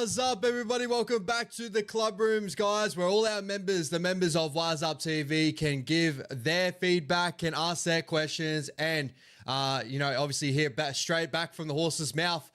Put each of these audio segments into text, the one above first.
What's up, everybody? Welcome back to the Club Rooms, guys, where all our members, the members of Wise Up TV, can give their feedback, can ask their questions, and obviously hear straight back from the horse's mouth.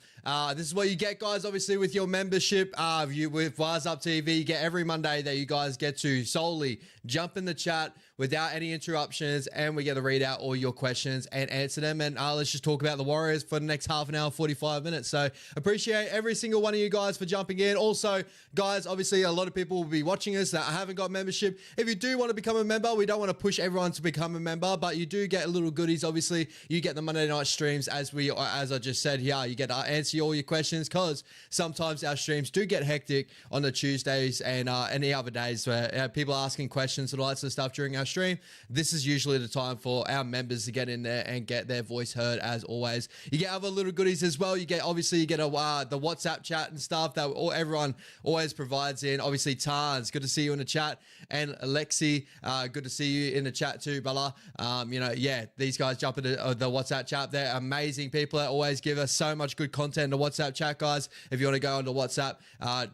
This is what you get, guys, obviously, with your membership. With Wise Up TV, you get every Monday that you guys get to solely jump in the chat without any interruptions, and we get to read out all your questions and answer them. And let's just talk about the Warriors for the next half an hour, 45 minutes. So appreciate every single one of you guys for jumping in. Also, guys, obviously a lot of people will be watching us that haven't got membership. If you do want to become a member, we don't want to push everyone to become a member, but you do get little goodies. Obviously, you get the Monday night streams, as I just said here. You get to answer all your questions, because sometimes our streams do get hectic on the Tuesdays and any other days where people are asking questions and all that sort of stuff during our stream. This is usually the time for our members to get in there and get their voice heard, as always. You get other little goodies as well. You get the WhatsApp chat and stuff that everyone always provides in. Obviously, Tans, good to see you in the chat, and Alexi, good to see you in the chat too, Bella. These guys jump into the WhatsApp chat. They're amazing people that always give us so much good content in the WhatsApp chat, guys. If you want to go onto WhatsApp,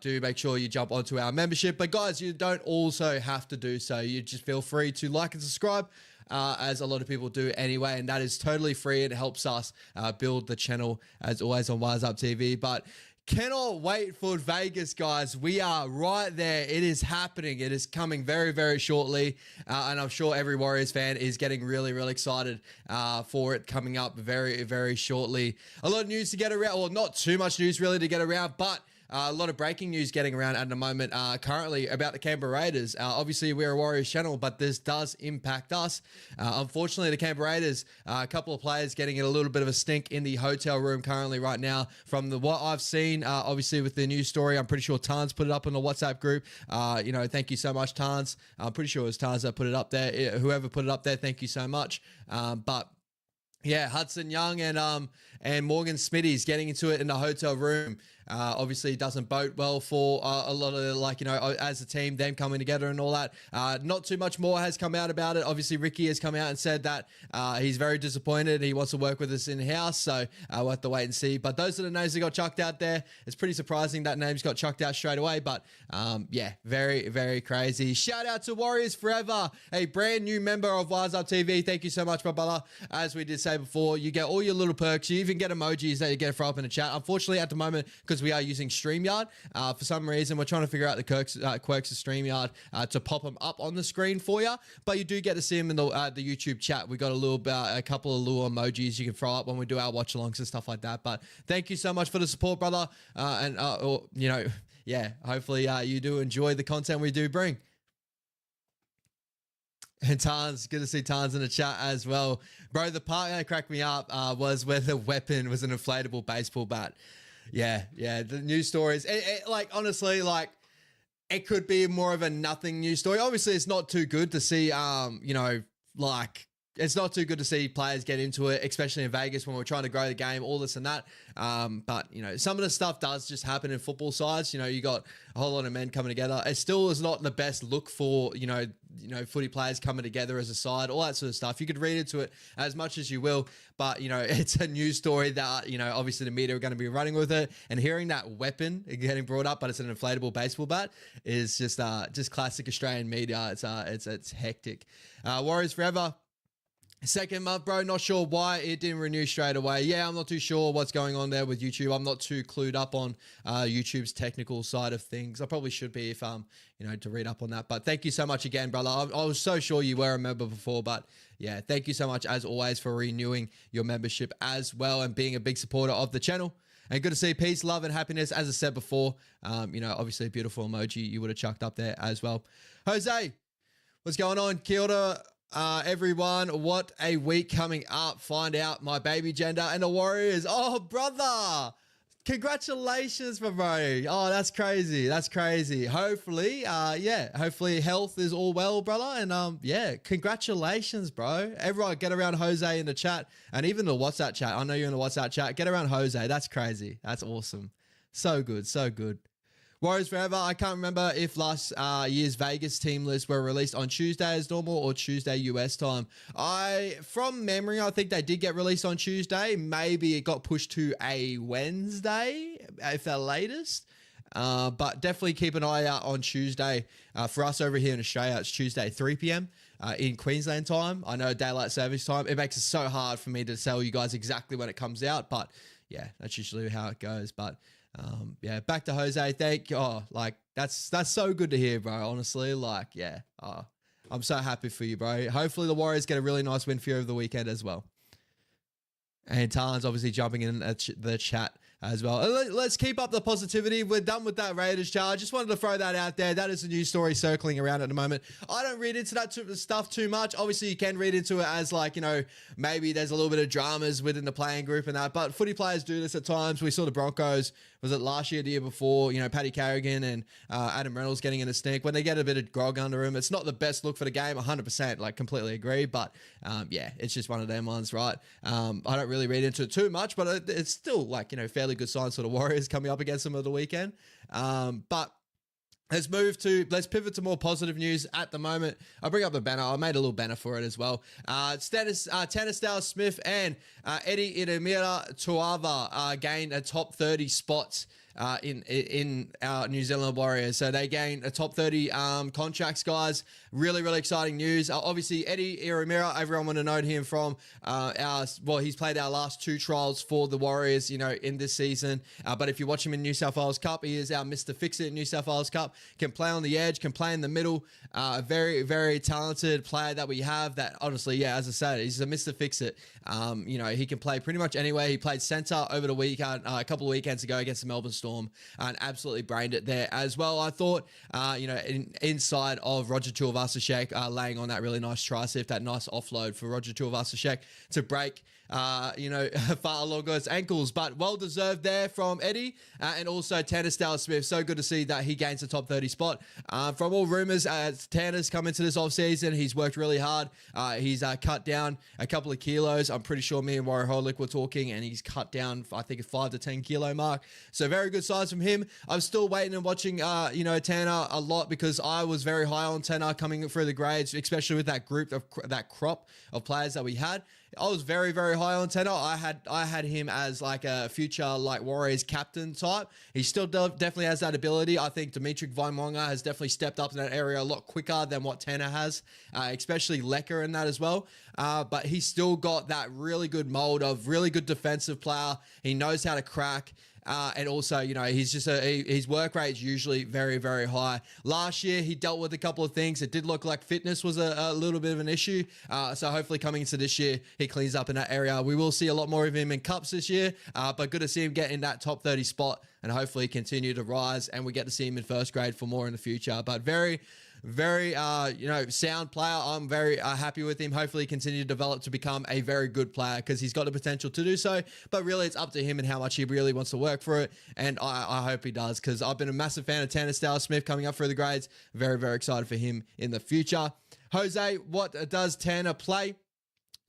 do make sure you jump onto our membership. But guys, you don't also have to do so. You just feel free to like and subscribe, as a lot of people do anyway, and that is totally free. It helps us build the channel, as always, on Wise Up TV. But cannot wait for Vegas, guys. We are right there. It is happening. It is coming very, very shortly. And I'm sure every Warriors fan is getting really, really excited for it coming up very, very shortly. A lot of news to get around. Well, not too much news really to get around, but a lot of breaking news getting around at the moment currently about the Canberra Raiders. Obviously, we're a Warriors channel, but this does impact us. Unfortunately, the Canberra Raiders, a couple of players getting a little bit of a stink in the hotel room currently right now. From what I've seen, obviously with the news story, I'm pretty sure Tans put it up in the WhatsApp group. Thank you so much, Tans. I'm pretty sure it was Tans that put it up there. Whoever put it up there, thank you so much. But yeah, Hudson Young and Morgan Smitty's getting into it in the hotel room. Obviously, it doesn't bode well for a lot of, as a team, them coming together and all that. Not too much more has come out about it. Obviously, Ricky has come out and said that he's very disappointed. He wants to work with us in-house, so we'll have to wait and see. But those are the names that got chucked out there. It's pretty surprising that names got chucked out straight away, but yeah, very, very crazy. Shout out to Warriors Forever, a brand new member of Wise Up TV. Thank you so much, my brother. As we did say before, you get all your little perks. You even get emojis that you get throw up in the chat. Unfortunately, at the moment, because we are using StreamYard, for some reason, we're trying to figure out the quirks of StreamYard to pop them up on the screen for you. But you do get to see them in the YouTube chat. We got a couple of little emojis you can throw up when we do our watch alongs and stuff like that. But thank you so much for the support, brother. Yeah, hopefully you do enjoy the content we do bring. And Tans, good to see Tans in the chat as well. Bro, the part that cracked me up was where the weapon was an inflatable baseball bat. Yeah, the news stories. Honestly, it could be more of a nothing news story. Obviously, it's not too good to see, it's not too good to see players get into it, especially in Vegas when we're trying to grow the game, all this and that. But, you know, some of the stuff does just happen in football sides. You know, you got a whole lot of men coming together. It still is not the best look for, you know, footy players coming together as a side, all that sort of stuff. You could read into it as much as you will, but, you know, it's a news story that, you know, obviously the media are going to be running with it, and hearing that weapon getting brought up, but it's an inflatable baseball bat, is just classic Australian media. It's hectic. Warriors forever. Second month, bro. Not sure why it didn't renew straight away. Yeah, I'm not too sure what's going on there with YouTube. I'm not too clued up on YouTube's technical side of things. I probably should be if you know, to read up on that. But thank you so much again, brother. I was so sure you were a member before, but yeah, thank you so much as always for renewing your membership as well and being a big supporter of the channel. And good to see peace, love, and happiness. As I said before, you know, obviously a beautiful emoji you would have chucked up there as well. Jose, what's going on? Kia ora. Everyone, what a week coming up. Find out my baby gender and the Warriors. Oh, brother, congratulations, my bro. Oh, that's crazy. That's crazy. Hopefully, yeah, hopefully health is all well, brother. And yeah, congratulations, bro. Everyone get around Jose in the chat, and even the WhatsApp chat. I know you're in the WhatsApp chat. Get around Jose. That's crazy. That's awesome. So good. So good. Warriors forever. I can't remember if last year's Vegas team lists were released on Tuesday as normal or Tuesday US time. From memory, I think they did get released on Tuesday. Maybe it got pushed to a Wednesday, if the latest. But definitely keep an eye out on Tuesday. For us over here in Australia, it's Tuesday, 3 p.m. In Queensland time. I know daylight service time. It makes it so hard for me to tell you guys exactly when it comes out. But yeah, that's usually how it goes. But yeah, back to Jose. Like that's so good to hear, bro. Honestly, like, yeah, I'm so happy for you, bro. Hopefully the Warriors get a really nice win for you over the weekend as well. And Talon's obviously jumping in the chat as well. Let's keep up the positivity. We're done with that Raiders chat. I just wanted to throw that out there. That is a news story circling around at the moment. I don't read into that stuff too much. Obviously, you can read into it as, like, you know, maybe there's a little bit of dramas within the playing group and that. But footy players do this at times. We saw the Broncos, was it last year, the year before, you know, Paddy Carrigan and Adam Reynolds getting in a stink. When they get a bit of grog under him, it's not the best look for the game, 100%, like, completely agree. But, yeah, it's just one of them ones, right? I don't really read into it too much, but it's still, like, you know, fairly good signs for the Warriors coming up against them at the weekend. But let's pivot to more positive news at the moment. I'll bring up the banner. I made a little banner for it as well. Tanner Smith and Eddie Iramira Tuava gained a top 30 spots in our New Zealand Warriors. So they gained a top 30 contracts, guys. Really, really exciting news. Obviously, Eddie Iramira, everyone would have known him from he's played our last 2 trials for the Warriors, you know, in this season. But if you watch him in New South Wales Cup, he is our Mr. Fix-It in New South Wales Cup. Can play on the edge, can play in the middle. Very, very talented player that we have that, honestly, yeah, as I said, he's a Mr. Fix-It. You know, he can play pretty much anywhere. He played centre over the weekend, a couple of weekends ago against the Melbourne Storm, and absolutely brained it there as well. I thought, you know, inside of Roger Tuivasa-Sheck, laying on that really nice tricep, that nice offload for Roger Tuivasa-Sheck to break, you know, Fa'alogo's ankles, but well deserved there from Eddie, and also Tanner Smith. So good to see that he gains the top 30 spot. From all rumors, Tanner's come into this offseason. He's worked really hard. He's cut down a couple of kilos. I'm pretty sure me and Warrior Holic were talking, and he's cut down, I think, a 5 to 10 kilo mark. So very good size from him. I'm still waiting and watching, you know, Tanner a lot, because I was very high on Tanner coming through the grades, especially with that group of that crop of players that we had. I was very, very high on Tanner. I had him as like a future, like, Warriors captain type. He still definitely has that ability. I think Dimitri Vaimonga has definitely stepped up in that area a lot quicker than what Tanner has, especially Lecker in that as well. But he's still got that really good mold of really good defensive player. He knows how to crack. And also, you know, he's just his work rate is usually very, very high. Last year, he dealt with a couple of things. It did look like fitness was a little bit of an issue. So hopefully coming into this year, he cleans up in that area. We will see a lot more of him in cups this year, but good to see him get in that top 30 spot and hopefully continue to rise, and we get to see him in first grade for more in the future. But very, very, you know, sound player. I'm very happy with him. Hopefully continue to develop to become a very good player, because he's got the potential to do so, but really it's up to him and how much he really wants to work for it. And I hope he does, because I've been a massive fan of Tanner Smith coming up through the grades. Very, very excited for him in the future. Jose, what does Tanner play?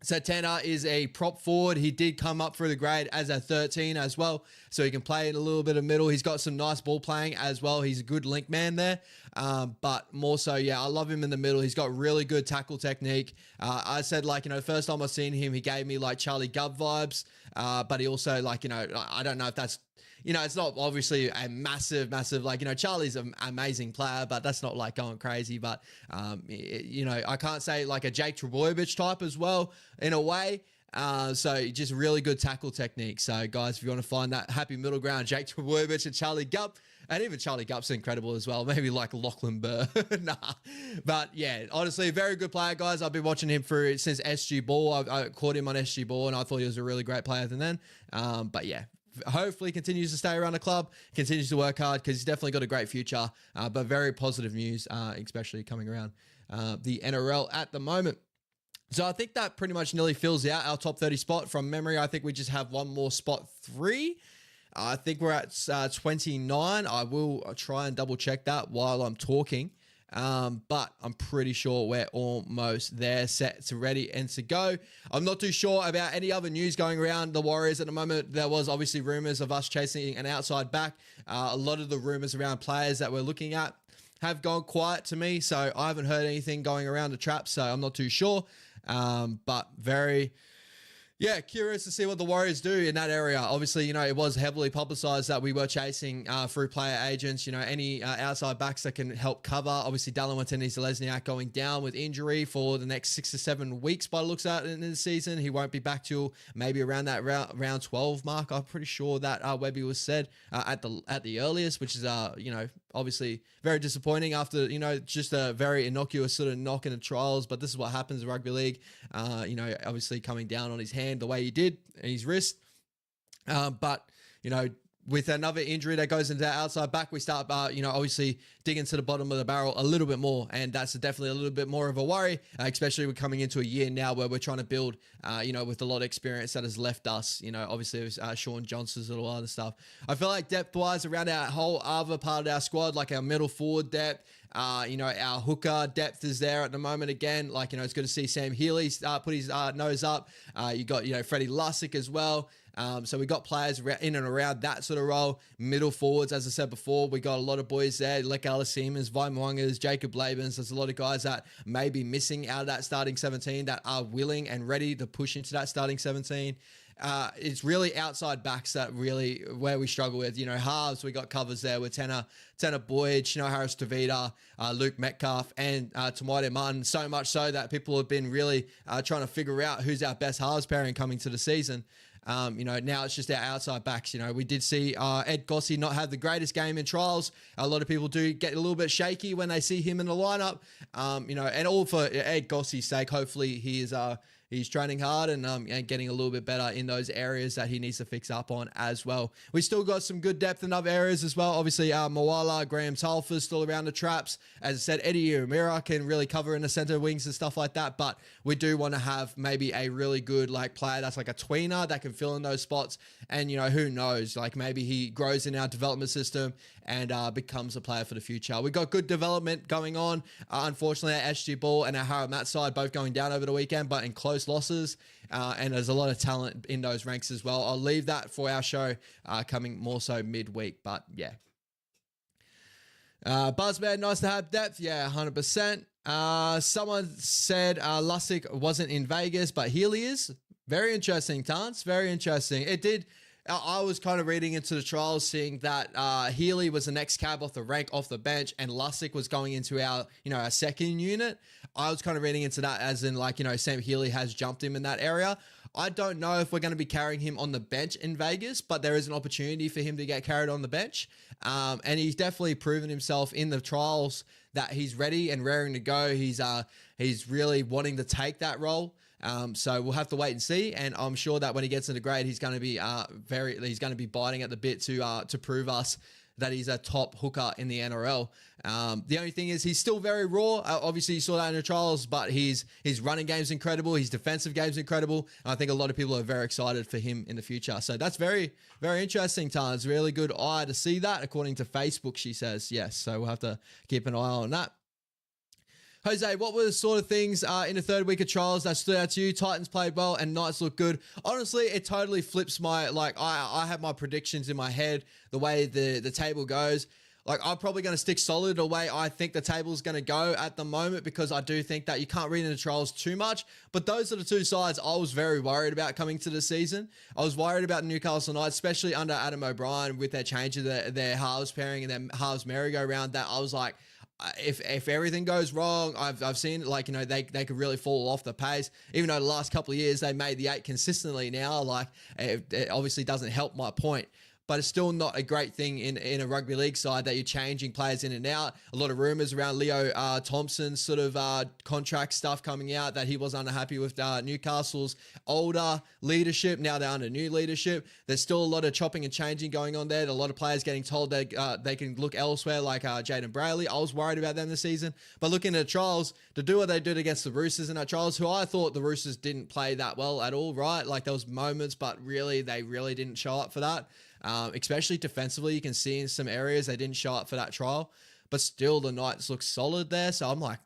So Tanner is a prop forward. He did come up through the grade as a 13 as well, so he can play in a little bit of middle. He's got some nice ball playing as well. He's a good link man there, but more so, yeah, I love him in the middle. He's got really good tackle technique. I said, like, you know, first time I seen him, he gave me like Charlie Gubb vibes, but he also, like, you know, I don't know if that's, you know, it's not obviously a massive, like, you know, Charlie's an amazing player, but that's not like going crazy. But, you know, I can't say like a Jake Trbojevic type as well in a way. So just really good tackle technique. So guys, if you want to find that happy middle ground, Jake Trbojevic and Charlie Gupp, and even Charlie Gupp's incredible as well. Maybe like Lachlan Burr. Nah. But yeah, honestly, a very good player, guys. I've been watching him since SG Ball. I caught him on SG Ball and I thought he was a really great player then. But yeah, hopefully continues to stay around the club, continues to work hard because he's definitely got a great future, but very positive news, especially coming around the NRL at the moment. So I think that pretty much nearly fills out our top 30 spot. From memory, I think we just have one more spot 3. I think we're at 29. I will try and double check that while I'm talking. But I'm pretty sure we're almost there, set to ready and to go. I'm not too sure about any other news going around the Warriors at the moment. There was obviously rumors of us chasing an outside back. A lot of the rumors around players that we're looking at have gone quiet to me, so I haven't heard anything going around the trap, so I'm not too sure. But very... yeah, curious to see what the Warriors do in that area. Obviously, you know, it was heavily publicized that we were chasing through player agents, you know, any outside backs that can help cover. Obviously, Dallin Watene-Zelezniak going down with injury for the next 6 to 7 weeks by the looks at it in the season. He won't be back till maybe around that round 12 mark. I'm pretty sure that Webby was said at the earliest, which is, you know, obviously very disappointing after, you know, just a very innocuous sort of knock in the trials. But this is what happens in rugby league. You know, obviously coming down on his hand the way he did, his wrist. But, you know, with another injury that goes into that outside back, we start, you know, obviously digging to the bottom of the barrel a little bit more. And that's definitely a little bit more of a worry, especially we're coming into a year now where we're trying to build, you know, with a lot of experience that has left us, you know, obviously it was Sean Johnson's and all other stuff. I feel like depth-wise around our whole other part of our squad, like our middle forward depth, you know, our hooker depth is there at the moment again. Like, you know, it's good to see Sam Healy put his nose up. You got, you know, Freddie Lussick as well. So we got players in and around that sort of role. Middle forwards, as I said before, we got a lot of boys there. Lekala Siemens, Vi Mwangas, Jacob Labens. There's a lot of guys that may be missing out of that starting 17 that are willing and ready to push into that starting 17. It's really outside backs that really where we struggle with. You know, halves, we got covers there with Tanner Boyd, Chino Harris-Tavita, Luke Metcalf, and Tamoide Martin. So much so that people have been really trying to figure out who's our best halves pairing coming to the season. You know, now it's just our outside backs. You know, we did see Ed Gossie not have the greatest game in trials. A lot of people do get a little bit shaky when they see him in the lineup. You know, and all for Ed Gossie's sake. Hopefully he is he's training hard and getting a little bit better in those areas that he needs to fix up on as well. We still got some good depth in other areas as well. Obviously, Moala, Graham Telfer still around the traps. As I said, Eddie O'Meara can really cover in the center wings and stuff like that. But we do want to have maybe a really good like player that's like a tweener that can fill in those spots. And, you know, who knows? Like maybe he grows in our development system and becomes a player for the future. We got good development going on. Unfortunately, our SG Ball and our Haramat side both going down over the weekend, but in close losses. And there's a lot of talent in those ranks as well. I'll leave that for our show coming more so midweek. But yeah. Buzzman, nice to have depth. Yeah, 100%. Someone said Lussick wasn't in Vegas, but Healy is. Very interesting, Tance. Very interesting. It did. I was kind of reading into the trials, seeing that Healy was the next cab off the rank, off the bench, and Lussick was going into our, you know, our second unit. I was kind of reading into that as in like, you know, Sam Healy has jumped him in that area. I don't know if we're going to be carrying him on the bench in Vegas, but there is an opportunity for him to get carried on the bench. And he's definitely proven himself in the trials that he's ready and raring to go. He's really wanting to take that role. So we'll have to wait and see, and I'm sure that when he gets into grade, he's going to be he's going to be biting at the bit to prove us that he's a top hooker in the NRL. The only thing is he's still very raw. Obviously, you saw that in the trials, but his running game's incredible. His defensive game's incredible. And I think a lot of people are very excited for him in the future. So that's very, very interesting, Tans. Really good eye to see that, according to Facebook, she says. Yes, so we'll have to keep an eye on that. Jose, what were the sort of things in the third week of trials that stood out to you? Titans played well and Knights looked good. Honestly, it totally flips I have my predictions in my head, the way the table goes. Like, I'm probably going to stick solid the way I think the table's going to go at the moment, because I do think that you can't read into trials too much. But those are the two sides I was very worried about coming to the season. I was worried about Newcastle Knights, especially under Adam O'Brien with their change of their halves pairing and their halves merry-go-round, that I was like, if everything goes wrong, I've seen they could really fall off the pace. Even though the last couple of years they made the 8 consistently now, it obviously doesn't help my point. But it's still not a great thing in a rugby league side that you're changing players in and out. A lot of rumors around Leo Thompson's sort of contract stuff coming out, that he wasn't unhappy with Newcastle's older leadership. Now they're under new leadership. There's still a lot of chopping and changing going on there. A lot of players getting told that they can look elsewhere, like Jaden Brayley. I was worried about them this season. But looking at trials, to do what they did against the Roosters in that trials, who I thought the Roosters didn't play that well at all, right? Like, there was moments, but really, they really didn't show up for that. Especially defensively, you can see in some areas they didn't show up for that trial, but still the Knights look solid there. So I'm like,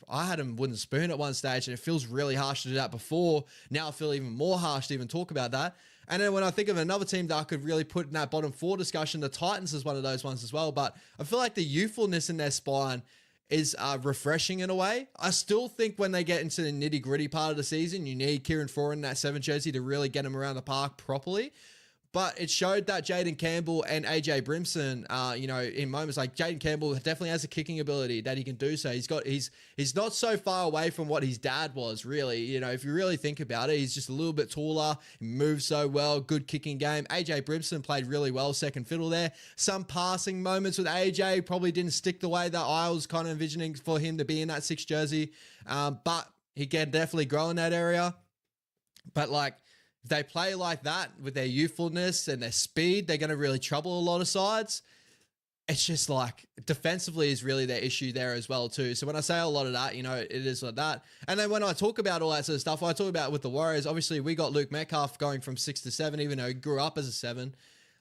I had them wooden spoon at one stage, and it feels really harsh to do that before. Now I feel even more harsh to even talk about that. And then when I think of another team that I could really put in that bottom 4 discussion, the Titans is one of those ones as well. But I feel like the youthfulness in their spine is refreshing in a way. I still think when they get into the nitty gritty part of the season, you need Kieran Foran in that 7 jersey to really get him around the park properly. But it showed that Jaden Campbell and AJ Brimson, in moments, like Jaden Campbell definitely has a kicking ability that he can do so. He's not so far away from what his dad was, really. You know, if you really think about it, he's just a little bit taller, he moves so well, good kicking game. AJ Brimson played really well, second fiddle there. Some passing moments with AJ probably didn't stick the way that I was kind of envisioning for him to be in that 6 jersey. But he can definitely grow in that area. But if they play like that with their youthfulness and their speed, they're going to really trouble a lot of sides. It's just defensively is really their issue there as well too. So when I say a lot of that, it is like that. And then when I talk about all that sort of stuff, I talk about with the Warriors, obviously we got Luke Metcalf going from 6 to 7, even though he grew up as a 7.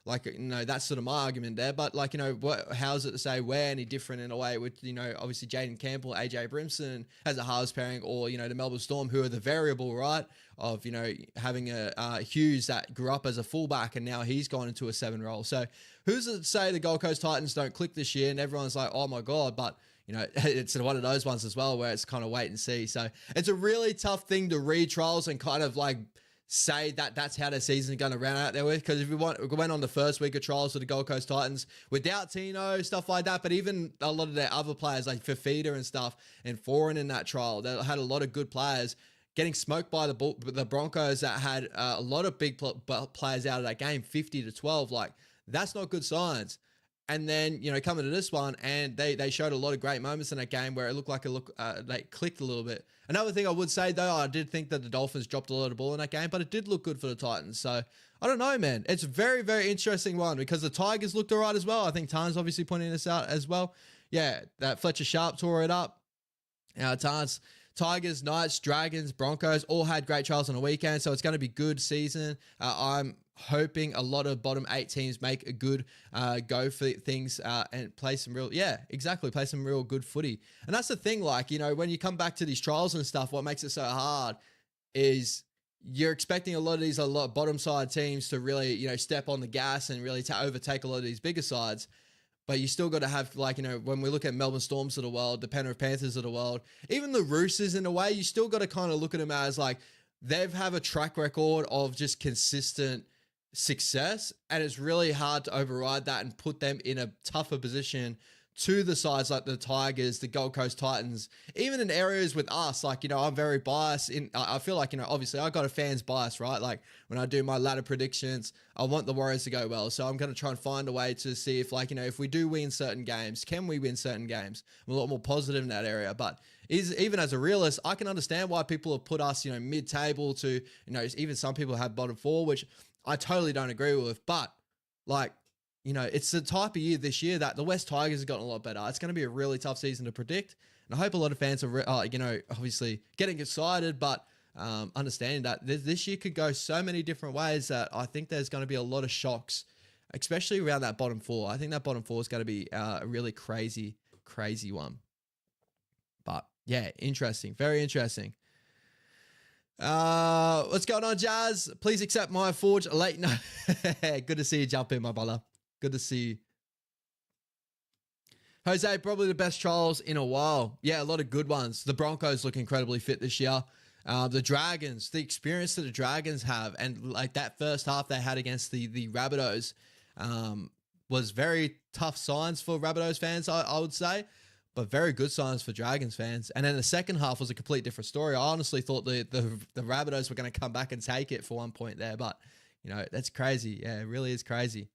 That's sort of my argument there. But how is it to say we're any different in a way with, obviously Jaden Campbell, AJ Brimson as a halves pairing, or, the Melbourne Storm, who are the variable, right, of, having a Hughes that grew up as a fullback and now he's gone into a 7 role. So who's to say the Gold Coast Titans don't click this year and everyone's like, oh my God, but it's one of those ones as well where it's kind of wait and see. So it's a really tough thing to read trials and kind of say that that's how their season is going to run out there with. Because if we went on the first week of trials for the Gold Coast Titans without Tino, stuff like that, but even a lot of their other players like Fafita and stuff and Foreign in that trial, they had a lot of good players getting smoked by the Broncos that had a lot of big players out of that game, 50-12. That's not good signs. And then, coming to this one, and they showed a lot of great moments in that game where it looked like they clicked a little bit. Another thing I would say, though, I did think that the Dolphins dropped a lot of ball in that game, but it did look good for the Titans. So, I don't know, man. It's a very, very interesting one because the Tigers looked all right as well. I think Tarn's obviously pointing this out as well. Yeah, that Fletcher Sharp tore it up. Tigers, Knights, Dragons, Broncos all had great trials on the weekend, so it's going to be a good season. I'm hoping a lot of bottom 8 teams make a good go for things and play some real good footy. And that's the thing, when you come back to these trials and stuff, what makes it so hard is you're expecting a lot of bottom side teams to really, step on the gas and really overtake a lot of these bigger sides. But you still got to have, when we look at Melbourne Storms of the world, the Penrith Panthers of the world, even the Roosters in a way, you still got to kind of look at them as they have a track record of just consistent success. And it's really hard to override that and put them in a tougher position to the sides like the Tigers, the Gold Coast Titans, even in areas with us, I'm very biased I feel obviously I got a fan's bias, right? When I do my ladder predictions, I want the Warriors to go well. So I'm going to try and find a way to see if if we do win certain games, can we win certain games? I'm a lot more positive in that area, but even as a realist, I can understand why people have put us, mid-table to, even some people have bottom 4, which I totally don't agree with, but it's the type of year this year that the West Tigers have gotten a lot better. It's going to be a really tough season to predict. And I hope a lot of fans are, obviously getting excited, but understanding that this year could go so many different ways that I think there's going to be a lot of shocks, especially around that bottom 4. I think that bottom 4 is going to be a really crazy one. But Yeah, interesting. Very interesting. What's going on, Jazz? Please accept my Forge late night. Good to see you jump in, my brother. Good to see you. Jose, probably the best trials in a while. Yeah, a lot of good ones. The Broncos look incredibly fit this year. The Dragons, the experience that the Dragons have, and like that first half they had against the Rabbitohs was very tough signs for Rabbitohs fans, I would say, but very good signs for Dragons fans. And then the second half was a complete different story. I honestly thought the Rabbitohs were going to come back and take it for one point there, but you know, that's crazy. Yeah, it really is crazy.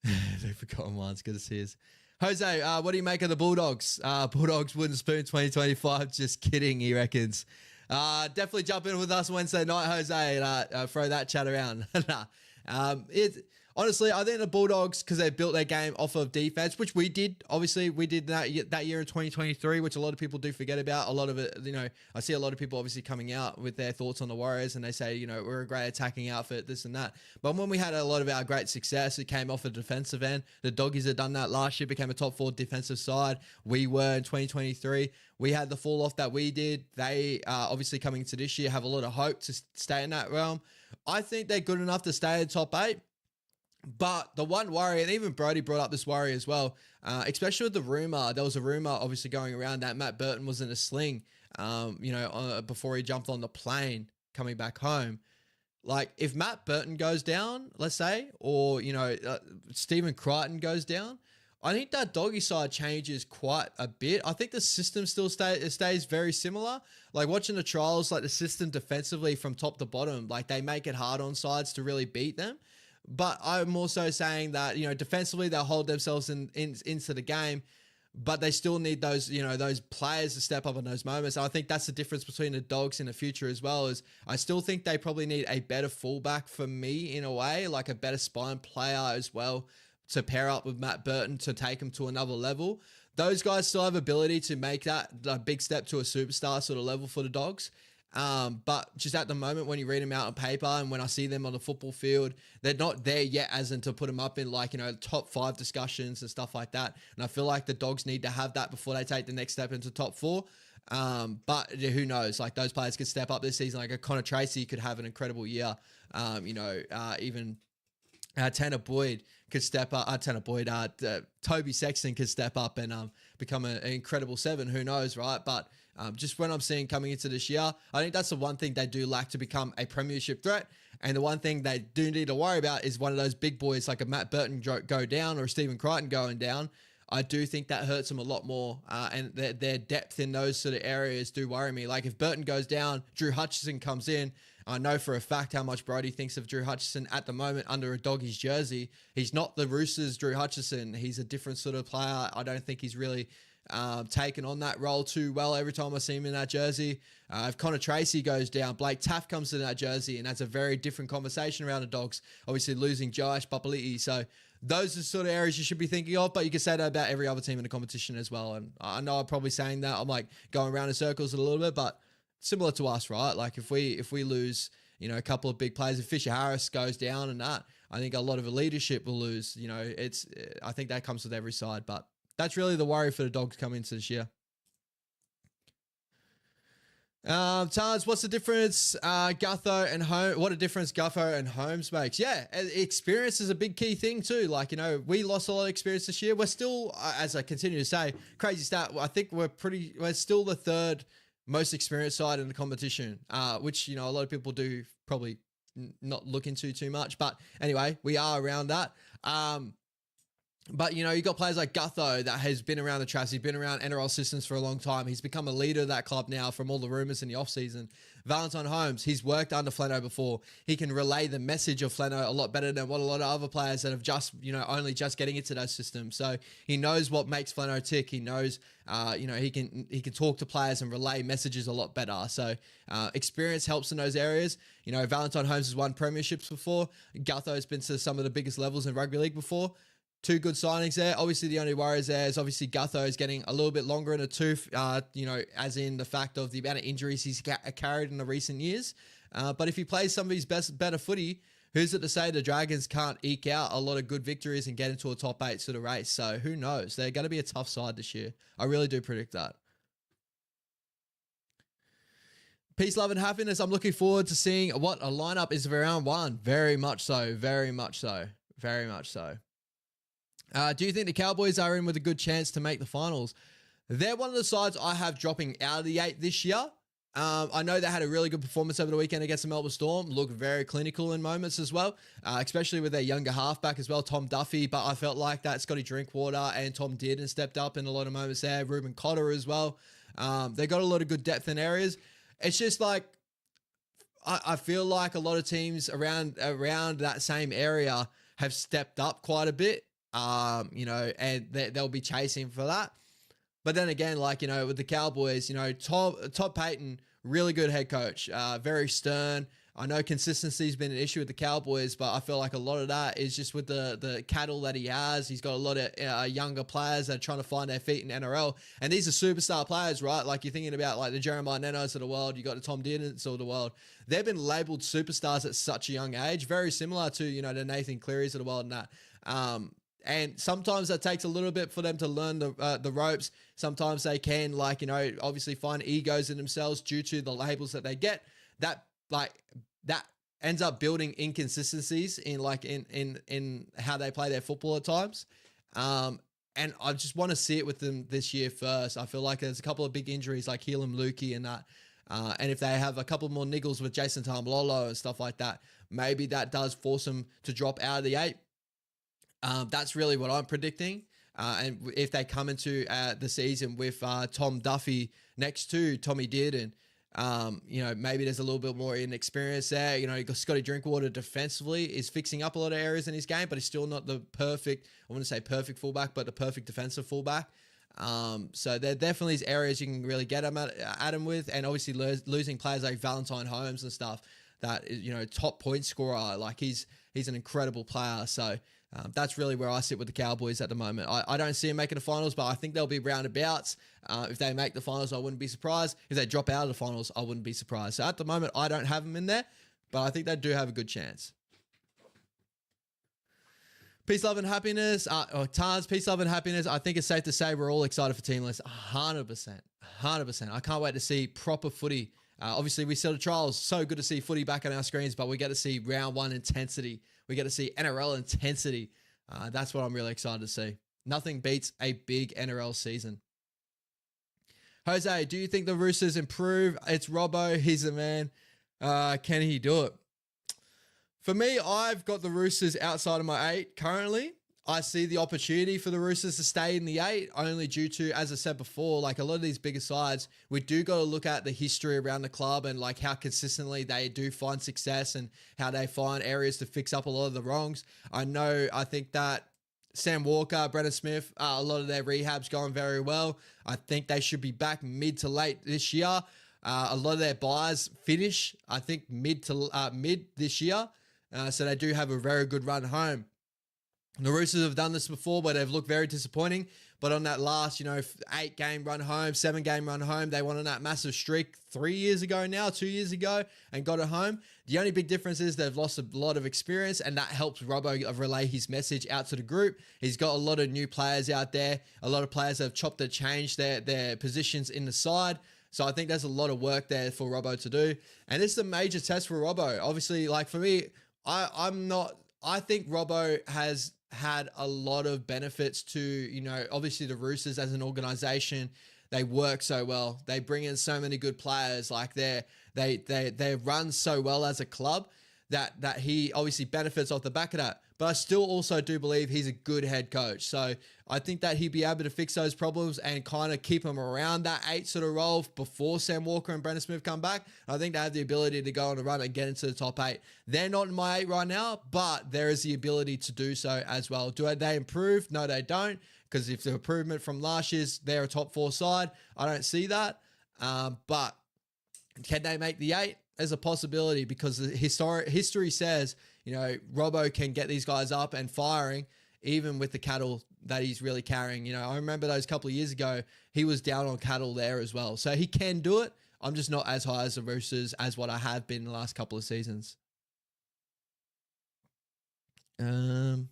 They've forgotten ones. Good to see us. Jose, what do you make of the Bulldogs? Bulldogs wooden spoon 2025. Just kidding, he reckons. Definitely jump in with us Wednesday night, Jose, and throw that chat around. Honestly, I think the Bulldogs, because they built their game off of defense, which we did. Obviously, we did that year in 2023, which a lot of people do forget about. A lot of it, you know, I see a lot of people obviously coming out with their thoughts on the Warriors, and they say, you know, we're a great attacking outfit, this and that. But when we had a lot of our great success, it came off the defensive end. The Doggies had done that last year, became a top 4 defensive side. We were in 2023. We had the fall off that we did. They obviously coming into this year have a lot of hope to stay in that realm. I think they're good enough to stay in top 8. But the one worry, and even Brody brought up this worry as well, especially with the rumor, there was a rumor obviously going around that Matt Burton was in a sling, before he jumped on the plane coming back home. Like if Matt Burton goes down, let's say, or, Stephen Crichton goes down, I think that doggy side changes quite a bit. I think the system still stays very similar. Like watching the trials, like the system defensively from top to bottom, like they make it hard on sides to really beat them. But I'm also saying that, defensively they'll hold themselves into the game, but they still need those, those players to step up in those moments. And I think that's the difference between the Dogs in the future as well, is I still think they probably need a better fullback for me in a way, like a better spine player as well to pair up with Matt Burton to take him to another level. Those guys still have ability to make that big step to a superstar sort of level for the Dogs. But just at the moment, when you read them out on paper and when I see them on the football field, they're not there yet as in to put them up in top 5 discussions and stuff like that. And I feel like the Dogs need to have that before they take the next step into top 4. But who knows? Like those players could step up this season. Like a Connor Tracy could have an incredible year. Even Tanner Boyd could step up. Toby Sexton could step up and become an incredible 7. Who knows, right? But just when I'm seeing coming into this year, I think that's the one thing they do lack to become a premiership threat. And the one thing they do need to worry about is one of those big boys like a Matt Burton go down or a Stephen Crichton going down. I do think that hurts them a lot more. And their depth in those sort of areas do worry me. Like if Burton goes down, Drew Hutchison comes in. I know for a fact how much Brody thinks of Drew Hutchison at the moment under a Doggies jersey. He's not the Roosters Drew Hutchison. He's a different sort of player. I don't think he's really taken on that role too well every time I see him in that jersey. If Connor Tracy goes down, Blake Taft comes to that jersey, and that's a very different conversation around the Dogs. Obviously losing Josh Papali'i. So those are the sort of areas you should be thinking of, but you can say that about every other team in the competition as well. And I know I'm probably saying that. I'm like going around in circles a little bit, but similar to us, right? Like if we lose, a couple of big players, if Fisher Harris goes down and that, I think a lot of the leadership will lose. I think that comes with every side, but that's really the worry for the Dogs coming into this year. Tans, what's the difference Gutho and Holmes? What a difference Gutho and Holmes makes. Yeah, experience is a big key thing too. Like, we lost a lot of experience this year. We're still, as I continue to say, crazy stat, I think we're still the 3rd most experienced side in the competition, which, a lot of people do probably not look into too much. But anyway, we are around that. But, you got players like Gutho that has been around the traps. He's been around NRL systems for a long time. He's become a leader of that club now from all the rumors in the offseason. Valentine Holmes, he's worked under Flano before. He can relay the message of Flano a lot better than what a lot of other players that have just, only just getting into that system. So he knows what makes Flano tick. He knows, he can talk to players and relay messages a lot better. So experience helps in those areas. Valentine Holmes has won premierships before. Gutho's been to some of the biggest levels in rugby league before. 2 good signings there. Obviously, the only worries there is obviously Gutho is getting a little bit longer in the tooth, as in the fact of the amount of injuries he's carried in the recent years. But if he plays some of his better footy, who's it to say the Dragons can't eke out a lot of good victories and get into a top 8 sort of race? So who knows? They're going to be a tough side this year. I really do predict that. Peace, love, and happiness. I'm looking forward to seeing what a lineup is for round 1. Very much so. Very much so. Very much so. Do you think the Cowboys are in with a good chance to make the finals? They're one of the sides I have dropping out of the 8 this year. I know they had a really good performance over the weekend against the Melbourne Storm. Looked very clinical in moments as well, especially with their younger halfback as well, Tom Duffy. But I felt like that Scotty Drinkwater and Tom Dearden stepped up in a lot of moments there. Ruben Cotter as well. They got a lot of good depth in areas. It's just like I feel like a lot of teams around that same area have stepped up quite a bit, and they'll be chasing for that. But then again, with the Cowboys, Todd Payton, really good head coach, very stern. I know consistency's been an issue with the Cowboys, but I feel like a lot of that is just with the cattle that he has. He's got a lot of younger players that are trying to find their feet in NRL. And these are superstar players, right? Like you're thinking about like the Jeremiah Nenos of the world. You got the Tom Dearden's of the world. They've been labeled superstars at such a young age, very similar to, the Nathan Clearys of the world and that. And sometimes that takes a little bit for them to learn the ropes. Sometimes they can, obviously find egos in themselves due to the labels that they get. That ends up building inconsistencies in how they play their football at times. And I just want to see it with them this year first. I feel like there's a couple of big injuries like Helam Lukey and that. And if they have a couple more niggles with Jason Tamalolo and stuff like that, maybe that does force them to drop out of the 8. That's really what I'm predicting. And if they come into the season with Tom Duffy next to Tommy Dearden, maybe there's a little bit more inexperience there. You got Scotty Drinkwater defensively is fixing up a lot of areas in his game, but he's still not the perfect, I wouldn't say perfect fullback, but the perfect defensive fullback. So there definitely is areas you can really get at him with. And obviously losing players like Valentine Holmes and stuff that is, top point scorer. Like he's an incredible player. So that's really where I sit with the Cowboys at the moment. I don't see them making the finals, but I think they'll be roundabouts. If they make the finals, I wouldn't be surprised. If they drop out of the finals, I wouldn't be surprised. So at the moment, I don't have them in there, but I think they do have a good chance. Peace, love, and happiness. Tars, peace, love, and happiness. I think it's safe to say we're all excited for Teamless. 100%. 100%. I can't wait to see proper footy. Obviously, we saw the trials. So good to see footy back on our screens, but we get to see round 1 intensity. We get to see NRL intensity. That's what I'm really excited to see. Nothing beats a big NRL season. Jose, do you think the Roosters improve? It's Robbo. He's the man. Can he do it? For me, I've got the Roosters outside of my 8 currently. I see the opportunity for the Roosters to stay in the 8 only due to, as I said before, like a lot of these bigger sides, we do got to look at the history around the club and like how consistently they do find success and how they find areas to fix up a lot of the wrongs. I think that Sam Walker, Brendan Smith, a lot of their rehab's going very well. I think they should be back mid to late this year. A lot of their buys finish, I think, mid this year. So they do have a very good run home. The Roosters have done this before, but they've looked very disappointing. But on that last, 8-game run home, 7-game run home, they went on that massive streak 2 years ago, and got it home. The only big difference is they've lost a lot of experience, and that helps Robbo relay his message out to the group. He's got a lot of new players out there. A lot of players have chopped and changed their positions in the side. So I think there's a lot of work there for Robbo to do. And it's a major test for Robbo. Obviously, like for me, I think Robbo has had a lot of benefits to, obviously the Roosters as an organization. They work so well. They bring in so many good players. Like they run so well as a club that he obviously benefits off the back of that. But I still also do believe he's a good head coach. So I think that he'd be able to fix those problems and kind of keep him around that 8 sort of role before Sam Walker and Brendan Smith come back. I think they have the ability to go on a run and get into the top 8. They're not in my 8 right now, but there is the ability to do so as well. Do they improve? No, they don't. Because if the improvement from last year's, they're a top 4 side. I don't see that. But can they make the 8? There's a possibility because the history says, Robbo can get these guys up and firing even with the cattle that he's really carrying. I remember those couple of years ago, he was down on cattle there as well. So he can do it. I'm just not as high as the Roosters as what I have been the last couple of seasons. Um,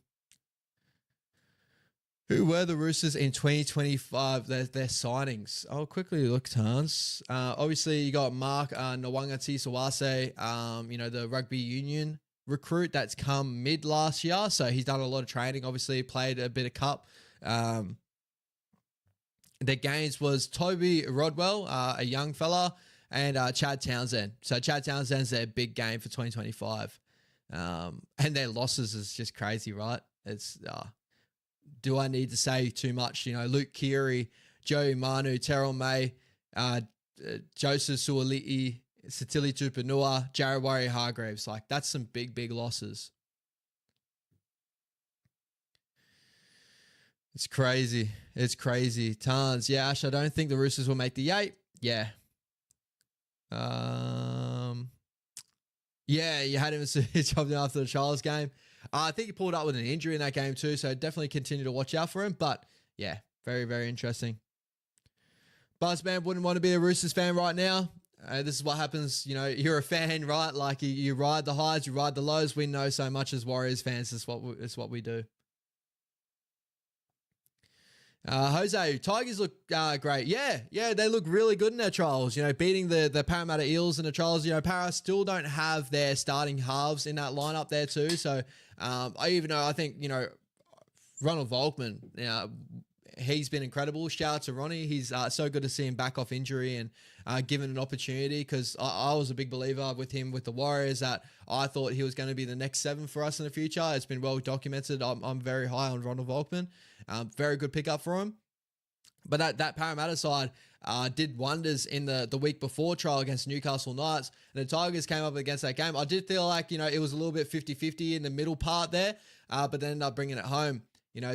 who were the Roosters in 2025? Their signings. I'll quickly look, Tans. Obviously, you got Mark Nwanga Tisawase, the rugby union recruit that's come mid last year. So he's done a lot of training, obviously, played a bit of cup. Their games was Toby Rodwell, a young fella, and Chad Townsend. So Chad Townsend's their big game for 2025. And their losses is just crazy, right? It's do I need to say too much? Luke Keary, Joey Manu, Terrell May, Joseph Suoli'i, Satili Tupanua, Jared Warrior-Hargreaves. Like, that's some big, big losses. It's crazy. It's crazy. Tons. Yeah, Ash, I don't think the Roosters will make the 8. Yeah. Yeah, you had him job after the Charles game. I think he pulled up with an injury in that game too, so definitely continue to watch out for him. But yeah, very, very interesting. Buzzman wouldn't want to be a Roosters fan right now. This is what happens. You're a fan, right? Like you ride the highs, you ride the lows. We know so much as Warriors fans. It's what we do. Jose, Tigers look great. Yeah, they look really good in their trials. Beating the Parramatta Eels in the trials. Para still don't have their starting halves in that lineup there too. So I think Ronald Volkman. He's been incredible. Shout out to Ronnie. He's so good to see him back off injury and given an opportunity, because I was a big believer with him with the Warriors, that I thought he was going to be the next 7 for us in the future. It's been well documented. I'm very high on Ronald Volkman. Very good pickup for him. But that Parramatta side did wonders in the week before trial against Newcastle Knights. And the Tigers came up against that game. I did feel like, it was a little bit 50-50 in the middle part there, but then ended up bringing it home.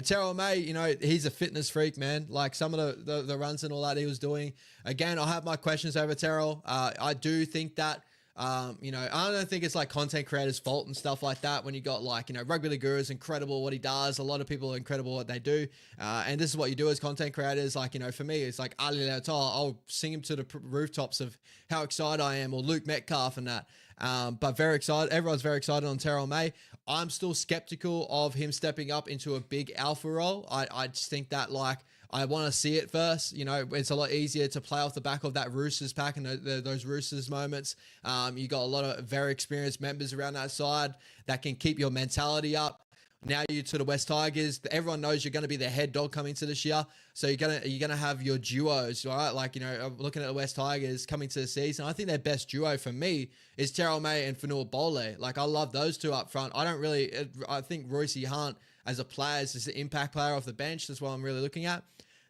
Terrell May, he's a fitness freak, man. Like some of the runs and all that he was doing. Again, I have my questions over Terrell. I do think that, I don't think it's like content creators' fault and stuff like that. When you got Rugby League Guru is incredible what he does. A lot of people are incredible what they do. And this is what you do as content creators. For me, it's like Ali Lautar. I'll sing him to the rooftops of how excited I am, or Luke Metcalf and that. But very excited. Everyone's very excited on Terrell May. I'm still skeptical of him stepping up into a big alpha role. I just think that I want to see it first. It's a lot easier to play off the back of that Roosters pack and those Roosters moments. You got a lot of very experienced members around that side that can keep your mentality up. Now you to the West Tigers. Everyone knows you're going to be the head dog coming to this year, so you're gonna have your duos, right? Looking at the West Tigers coming to the season, I think their best duo for me is Terrell May and Fanua Bole. I love those two up front. I think Royce Hunt as a player is an impact player off the bench. That's what I'm really looking at.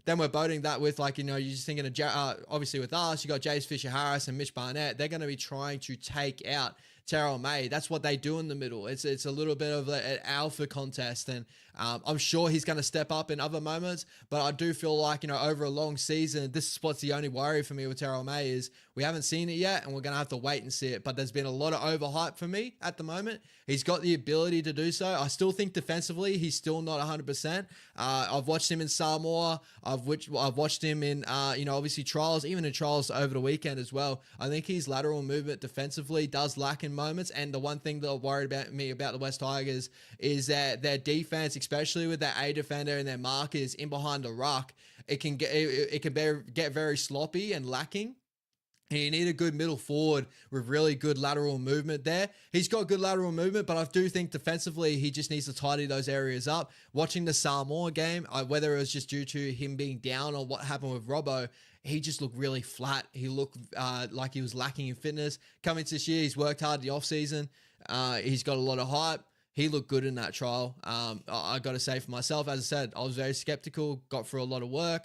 Then we're boating that with you're just thinking of obviously with us, you got Jace Fisher-Harris and Mitch Barnett. They're going to be trying to take out Terrell May. That's what they do in the middle. It's a little bit of an alpha contest, and I'm sure he's going to step up in other moments, but I do feel over a long season, this is what's the only worry for me with Terrell May is we haven't seen it yet, and we're going to have to wait and see it, but there's been a lot of overhype for me at the moment. He's got the ability to do so. I still think defensively, he's still not 100%. I've watched him in Samoa. I've watched him in, obviously trials, even in trials over the weekend as well. I think his lateral movement defensively does lack in moments. And the one thing that worried about me about the West Tigers is that their defense, especially with their A defender and their markers in behind the ruck, it can get very sloppy and lacking. And you need a good middle forward with really good lateral movement there. He's got good lateral movement, but I do think defensively he just needs to tidy those areas up. Watching the Samoa game, whether it was just due to him being down or what happened with Robbo, he just looked really flat. He looked like he was lacking in fitness. Coming to this year, he's worked hard the offseason. He's got a lot of hype. He looked good in that trial. I got to say for myself, as I said, I was very skeptical, got through a lot of work.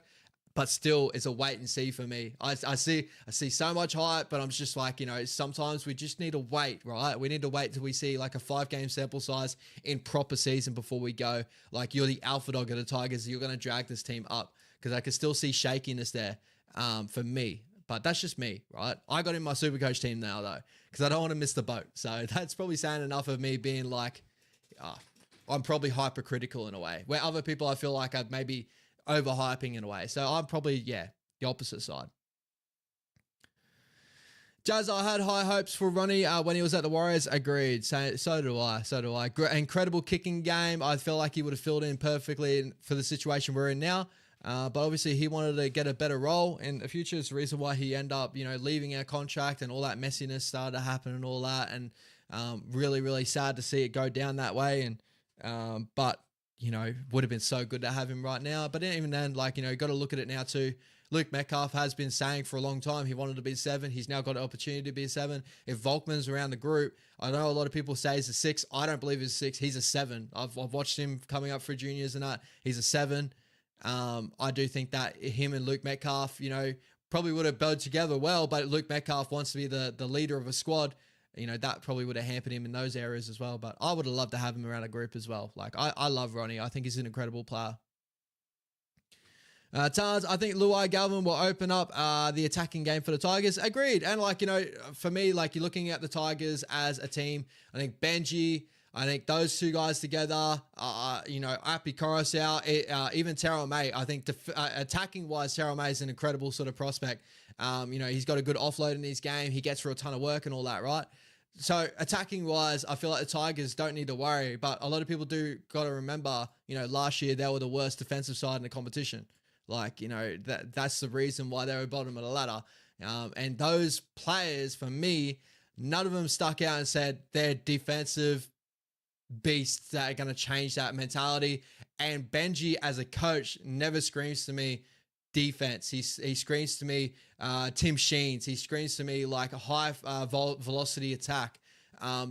But still, it's a wait and see for me. I see so much hype, but I'm just sometimes we just need to wait, right? We need to wait till we see a 5-game sample size in proper season before we go. You're the alpha dog of the Tigers. You're going to drag this team up, because I can still see shakiness there for me. But that's just me, right? I got in my Supercoach team now, though, because I don't want to miss the boat. So that's probably saying enough of me being I'm probably hypercritical in a way, where other people I feel like I've maybe overhyping in a way. So I'm probably, the opposite side. Jazz, I had high hopes for Ronnie when he was at the Warriors. Agreed. So do I. So do I. Incredible kicking game. I feel like he would have filled in perfectly for the situation we're in now. But obviously he wanted to get a better role in the future. It's the reason why he ended up, leaving our contract and all that messiness started to happen and all that. And really, really sad to see it go down that way. And but would have been so good to have him right now. But even then, got to look at it now too. Luke Metcalf has been saying for a long time he wanted to be 7. He's now got an opportunity to be a 7. If Volkman's around the group, I know a lot of people say he's a 6. I don't believe he's a 6. He's a 7. I've watched him coming up for juniors and that. He's a 7. I do think that him and Luke Metcalf, probably would have bowed together well, but Luke Metcalf wants to be the leader of a squad. That probably would have hampered him in those areas as well. But I would have loved to have him around a group as well. I love Ronnie. I think he's an incredible player. Tars, I think Luai Galvin will open up the attacking game for the Tigers. Agreed. And for me, you're looking at the Tigers as a team. I think Benji, I think those two guys together, Api Coruscant, even Terrell May. I think attacking wise, Terrell May is an incredible sort of prospect. He's got a good offload in his game. He gets through a ton of work and all that, right? So attacking wise, I feel like the Tigers don't need to worry, but a lot of people do got to remember, last year they were the worst defensive side in the competition. That's the reason why they were bottom of the ladder. And those players, for me, none of them stuck out and said they're defensive beasts that are going to change that mentality. And Benji, as a coach, never screams to me defense. He screams to me Tim Sheens. He screams to me like a high velocity attack.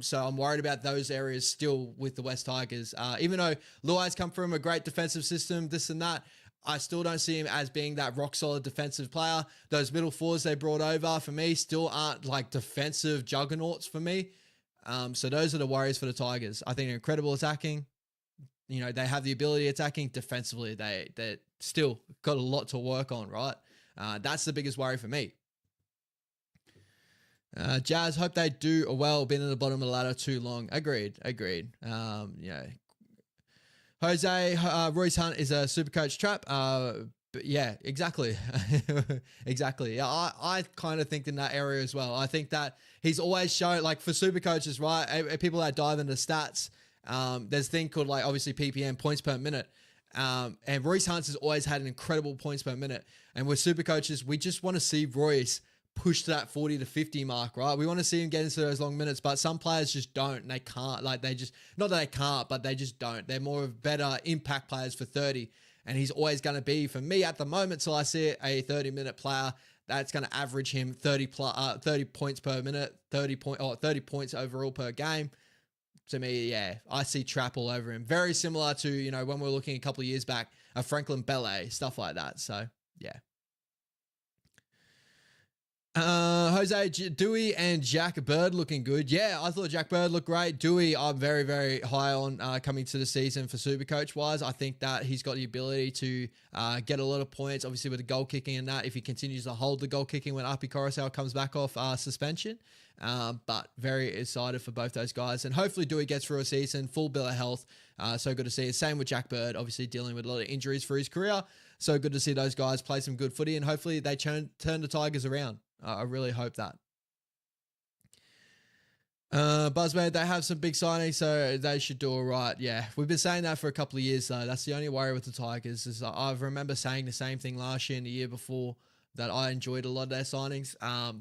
So I'm worried about those areas still with the West Tigers. Even though Luai's come from a great defensive system, this and that, I still don't see him as being that rock-solid defensive player. Those middle fours they brought over, for me, still aren't defensive juggernauts for me. So those are the worries for the Tigers. I think they're incredible attacking. They have the ability attacking. Defensively, they still got a lot to work on, right? That's the biggest worry for me. Jazz, hope they do well. Been in the bottom of the ladder too long. Agreed. Jose, Royce Hunt is a super coach trap. But yeah, exactly. Exactly. Yeah, I kind of think in that area as well. I think that he's always shown, for super coaches, right? People that dive into stats, there's a thing called, obviously PPM, points per minute. And Royce Hunt has always had an incredible points per minute. And with super coaches, we just want to see Royce push to that 40 to 50 mark, right? We want to see him get into those long minutes, but some players just don't. And they can't. Not that they can't, but they just don't. They're more of better impact players for 30. And he's always going to be, for me at the moment, till I see it, a 30-minute player that's going to average him 30 points per minute, 30 points overall per game. To me, yeah, I see trap all over him. Very similar to, when we were looking a couple of years back, a Franklin Bellet, stuff like that. So, yeah. Jose, Dewey and Jack Bird looking good. Yeah, I thought Jack Bird looked great. Dewey, I'm very, very high on coming to the season for Supercoach wise. I think that he's got the ability to get a lot of points, obviously with the goal kicking and that, if he continues to hold the goal kicking when Api Coruscant comes back off suspension. But very excited for both those guys. And hopefully Dewey gets through a season, full bill of health. So good to see it. Same with Jack Bird, obviously dealing with a lot of injuries for his career. So good to see those guys play some good footy, and hopefully they turn the Tigers around. I really hope that. Buzzman, they have some big signings, so they should do all right. Yeah, we've been saying that for a couple of years, though. That's the only worry with the Tigers. Is I remember saying the same thing last year and the year before, that I enjoyed a lot of their signings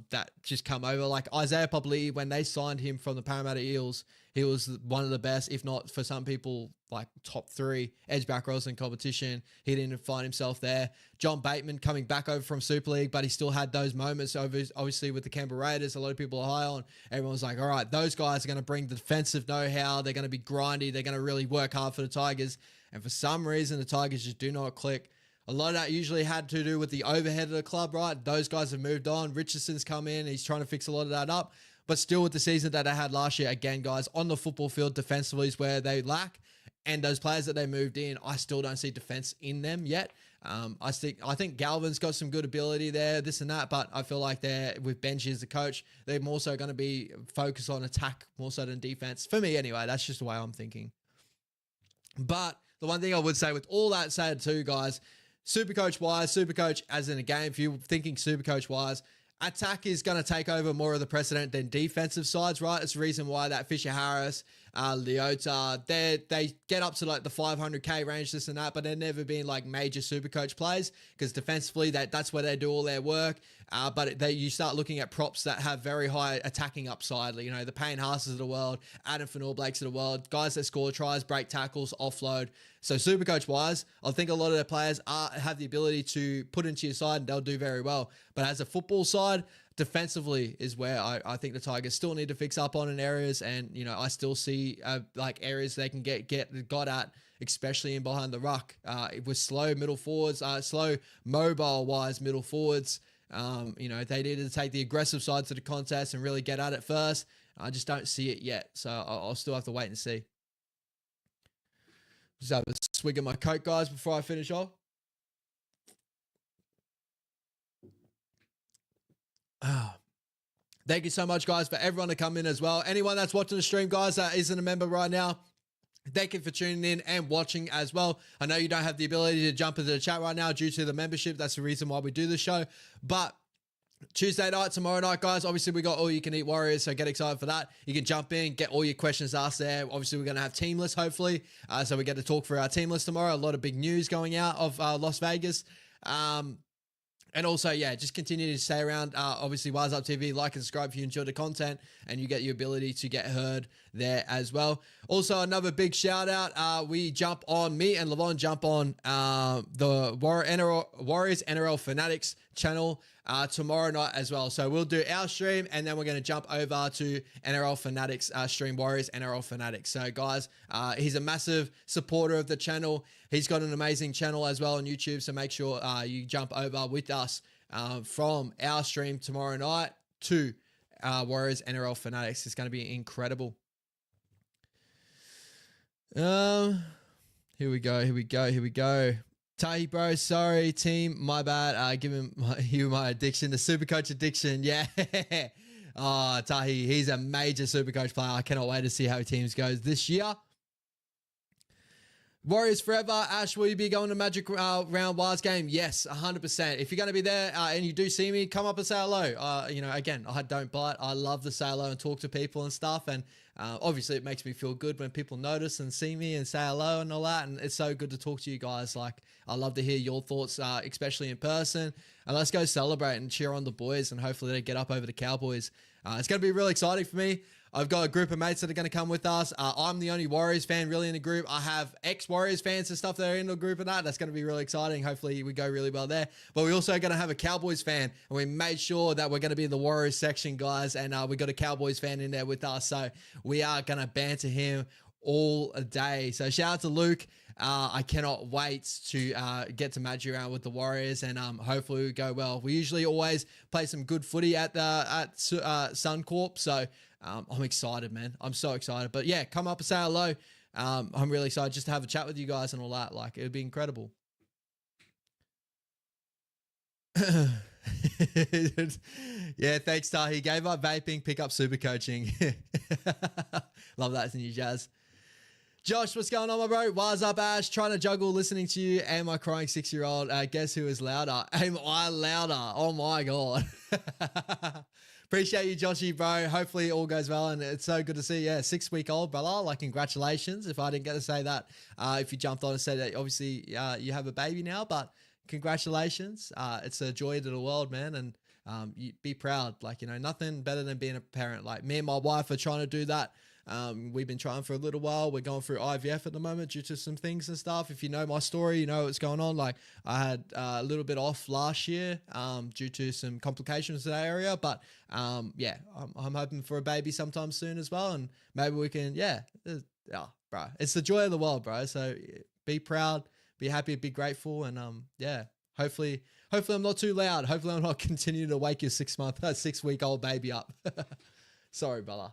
that just come over. Like Isaiah Papali'i, when they signed him from the Parramatta Eels, he was one of the best, if not for some people, like top 3 edge back rows in competition. He didn't find himself there. John Bateman coming back over from Super League, but he still had those moments over, obviously with the Canberra Raiders. A lot of people are high on. Everyone's like, all right, those guys are going to bring the defensive know-how. They're going to be grindy. They're going to really work hard for the Tigers. And for some reason, the Tigers just do not click. A lot of that usually had to do with the overhead of the club, right? Those guys have moved on. Richardson's come in. He's trying to fix a lot of that up. But still with the season that they had last year, again, guys, on the football field defensively is where they lack. And those players that they moved in, I still don't see defense in them yet. I think Galvin's got some good ability there, this and that, but I feel like they're, with Benji as the coach, they're more so going to be focused on attack more so than defense. For me, anyway, that's just the way I'm thinking. But the one thing I would say with all that said too, guys, Supercoach-wise, Supercoach as in a game, if you're thinking Supercoach-wise, attack is going to take over more of the precedent than defensive sides, right? It's the reason why that Fisher Harris, Leota, they get up to like the 500k range, this and that, but they've never been like major super coach plays because defensively that's where they do all their work. But you start looking at props that have very high attacking upside, you know, the Payne Haas's of the world, Adam Fanor-Blakes of the world, guys that score tries, break tackles, offload. So super coach wise, I think a lot of their players have the ability to put into your side and they'll do very well. But as a football side, defensively is where I think the Tigers still need to fix up on in areas. And, you know, I still see like areas they can get got at, especially in behind the ruck with slow middle forwards, slow mobile wise middle forwards. You know, they needed to take the aggressive side to the contest and really get at it first. I just don't see it yet. So I'll still have to wait and see. Just have a swig of my Coke, guys, before I finish off. Thank you so much, guys, for everyone to come in as well. Anyone that's watching the stream, guys, that isn't a member right now, thank you for tuning in and watching as well. I know you don't have the ability to jump into the chat right now due to the membership. That's the reason why we do the show. But Tuesday night, tomorrow night, guys, obviously we got All You Can Eat Warriors, so get excited for that. You can jump in, get all your questions asked there. Obviously, we're going to have team lists, hopefully. So we get to talk through our team list tomorrow. A lot of big news going out of Las Vegas. And also, yeah, just continue to stay around. Obviously, Wise Up TV, like and subscribe if you enjoy the content and you get your ability to get heard there as well. Also, another big shout out. Me and Levon jump on the Warriors NRL Fanatics channel tomorrow night as well. So we'll do our stream and then we're going to jump over to NRL Fanatics stream, Warriors NRL Fanatics. So guys, he's a massive supporter of the channel. He's got an amazing channel as well on YouTube. So make sure you jump over with us from our stream tomorrow night to Warriors NRL Fanatics. It's going to be incredible. Here we go. Tahi, bro, sorry, team, my bad. Giving you my addiction, the Supercoach addiction. Yeah. Oh, Tahi, he's a major Supercoach player. I cannot wait to see how teams goes this year. Warriors forever. Ash, will you be going to Magic Round Wars game? Yes, 100%. If you're going to be there and you do see me, come up and say hello. You know, again, I don't bite. I love to say hello and talk to people and stuff. And obviously, it makes me feel good when people notice and see me and say hello and all that. And it's so good to talk to you guys. Like, I love to hear your thoughts, especially in person. And let's go celebrate and cheer on the boys. And hopefully, they get up over the Cowboys. It's going to be really exciting for me. I've got a group of mates that are going to come with us. I'm the only Warriors fan really in the group. I have ex-Warriors fans and stuff that are in the group and that. That's going to be really exciting. Hopefully we go really well there. But we're also going to have a Cowboys fan. And we made sure that we're going to be in the Warriors section, guys. And we got a Cowboys fan in there with us. So we are going to banter him all day. So shout out to Luke. I cannot wait to get to Magic Round with the Warriors, and hopefully we go well. We usually always play some good footy at Suncorp, so I'm excited, man. I'm so excited. But yeah, come up and say hello. I'm really excited just to have a chat with you guys and all that. Like, it would be incredible. Yeah, thanks, Tahi. Gave up vaping, pick up super coaching. Love that new jazz. Josh, what's going on, my bro? What's up, Ash? Trying to juggle listening to you and my crying 6-year-old. Guess who is louder? Am I louder? Oh, my God. Appreciate you, Joshy, bro. Hopefully it all goes well, and it's so good to see. Yeah, 6-week-old, brother. Like, congratulations. If I didn't get to say that, if you jumped on and said that, obviously you have a baby now, but congratulations. It's a joy to the world, man, and you be proud. Like, you know, nothing better than being a parent. Like, me and my wife are trying to do that. We've been trying for a little while. We're going through IVF at the moment due to some things and stuff. If you know my story, you know what's going on. Like, I had a little bit off last year due to some complications in that area. But yeah, I'm hoping for a baby sometime soon as well. And maybe we can, bro, it's the joy of the world, bro. So be proud, be happy, be grateful. And yeah, hopefully I'm not too loud. Hopefully I'm not continuing to wake your 6-week-old baby up. Sorry, brother.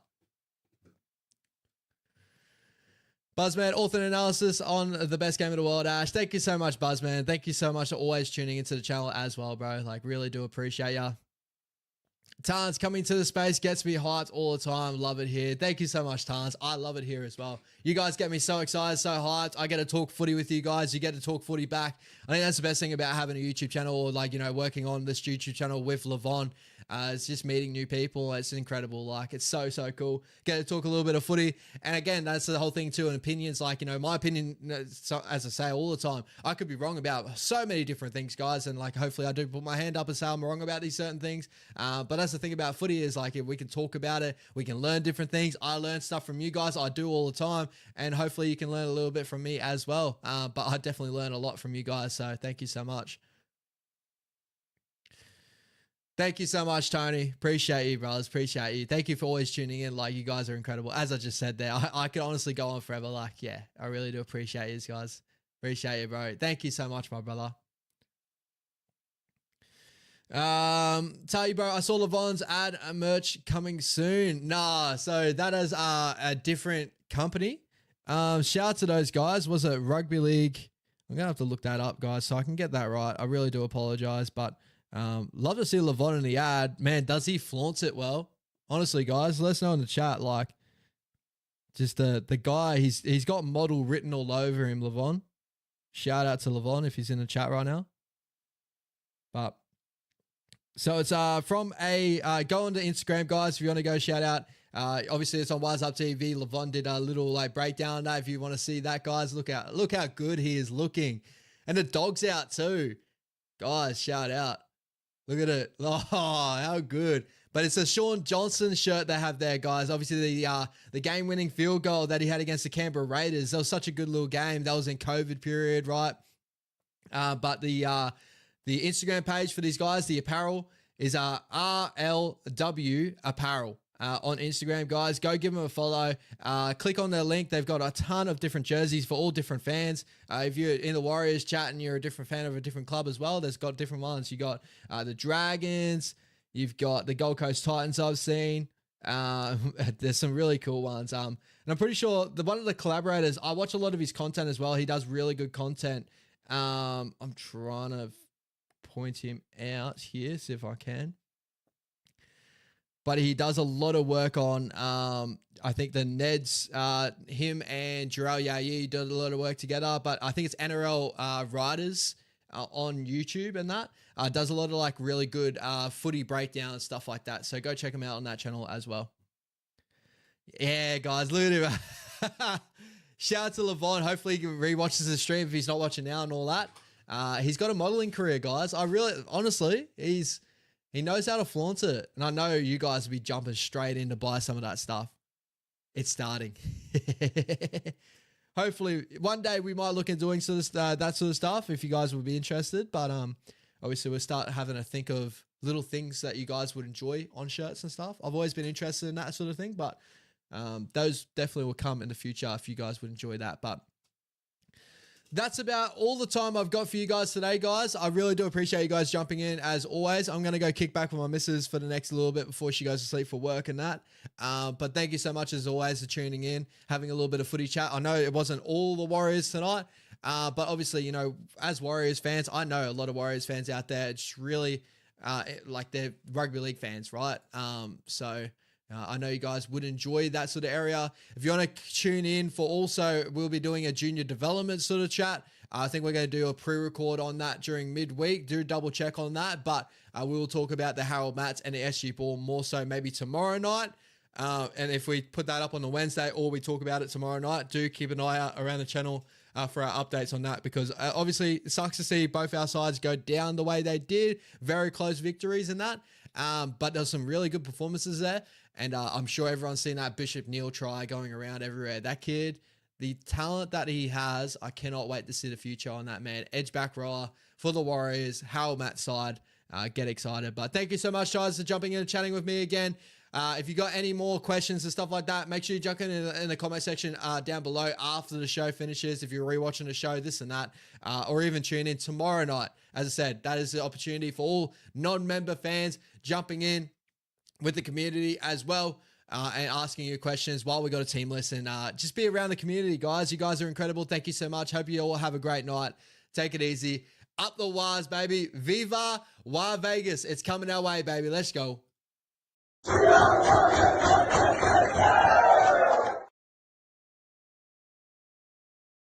Buzzman, author and analysis on the best game of the world, Ash. Thank you so much, Buzzman. Thank you so much for always tuning into the channel as well, bro. Like, really do appreciate ya. Tans, coming to the space gets me hyped all the time. Love it here. Thank you so much, Tans. I love it here as well. You guys get me so excited, so hyped. I get to talk footy with you guys. You get to talk footy back. I think that's the best thing about having a YouTube channel, or, like, you know, working on this YouTube channel with Levon. It's just meeting new people. It's incredible. Like, it's so cool. Get to talk a little bit of footy. And again, that's the whole thing too. And opinions, like, you know, my opinion, so, as I say all the time, I could be wrong about so many different things, guys. And like, hopefully I do put my hand up and say I'm wrong about these certain things. But that's the thing about footy is like, if we can talk about it, we can learn different things. I learn stuff from you guys. I do all the time. And hopefully you can learn a little bit from me as well. But I definitely learn a lot from you guys. So thank you so much. Thank you so much, Tony. Appreciate you, brothers. Appreciate you. Thank you for always tuning in. Like, you guys are incredible. As I just said there, I could honestly go on forever. Like, yeah, I really do appreciate you guys. Appreciate you, bro. Thank you so much, my brother. Tell you, bro, I saw Levon's ad a merch coming soon. Nah, so that is a different company. Shout out to those guys. Was it Rugby League? I'm gonna have to look that up, guys, so I can get that right. I really do apologize, but love to see Levon in the ad. Man, does he flaunt it well? Honestly, guys, let us know in the chat. Like, just the guy, he's got model written all over him, Levon. Shout out to Levon if he's in the chat right now. But so it's from a go on to Instagram, guys, if you want to go shout out. Obviously it's on Wise Up TV. Levon did a little like breakdown of that. If you want to see that, guys, look how good he is looking. And the dog's out too. Guys, shout out. Look at it. Oh, how good. But it's a Sean Johnson shirt they have there, guys. Obviously the game-winning field goal that he had against the Canberra Raiders. That was such a good little game. That was in COVID period, right? But the Instagram page for these guys, the apparel, is RLW Apparel. On Instagram, guys, go give them a follow. Click on their link. They've got a ton of different jerseys for all different fans. If you're in the Warriors chat and you're a different fan of a different club as well, there's got different ones. You got the Dragons. You've got the Gold Coast Titans I've seen. There's some really cool ones. And I'm pretty sure one of the collaborators, I watch a lot of his content as well. He does really good content. I'm trying to point him out here, see if I can. But he does a lot of work on, I think the Neds, him and Jarrell Yayi did a lot of work together. But I think it's NRL Riders on YouTube and that. Does a lot of like really good footy breakdown and stuff like that. So go check him out on that channel as well. Yeah, guys, look at him. Shout out to Levon. Hopefully he rewatches the stream if he's not watching now and all that. He's got a modeling career, guys. Honestly, he knows how to flaunt it. And I know you guys will be jumping straight in to buy some of that stuff. It's starting. Hopefully, one day we might look into doing that sort of stuff if you guys would be interested. But obviously, we'll start having to think of little things that you guys would enjoy on shirts and stuff. I've always been interested in that sort of thing. But those definitely will come in the future if you guys would enjoy that. But that's about all the time I've got for you guys today, guys. I really do appreciate you guys jumping in as always. I'm going to go kick back with my missus for the next little bit before she goes to sleep for work and that. But thank you so much as always for tuning in, having a little bit of footy chat. I know it wasn't all the Warriors tonight, but obviously, you know, as Warriors fans, I know a lot of Warriors fans out there. It's really like they're rugby league fans, right? I know you guys would enjoy that sort of area. If you want to tune in for also, we'll be doing a junior development sort of chat. I think we're going to do a pre-record on that during midweek. Do double check on that. But we will talk about the Harold Matts and the SG Ball more so maybe tomorrow night. And if we put that up on the Wednesday or we talk about it tomorrow night, do keep an eye out around the channel for our updates on that, because obviously it sucks to see both our sides go down the way they did. Very close victories in that. But there's some really good performances there. And I'm sure everyone's seen that Bishop Neal try going around everywhere. That kid, the talent that he has, I cannot wait to see the future on that man. Edge back rower for the Warriors, Harold Matt's side. Get excited. But thank you so much, guys, for jumping in and chatting with me again. If you got any more questions and stuff like that, make sure you jump in the comment section down below after the show finishes. If you're rewatching the show, this and that, or even tune in tomorrow night. As I said, that is the opportunity for all non-member fans jumping in with the community as well, and asking you questions while we got a team list, and just be around the community, guys. You guys are incredible. Thank you so much. Hope you all have a great night. Take it easy. Up the Waz, baby. Viva Wa Vegas. It's coming our way, baby. Let's go.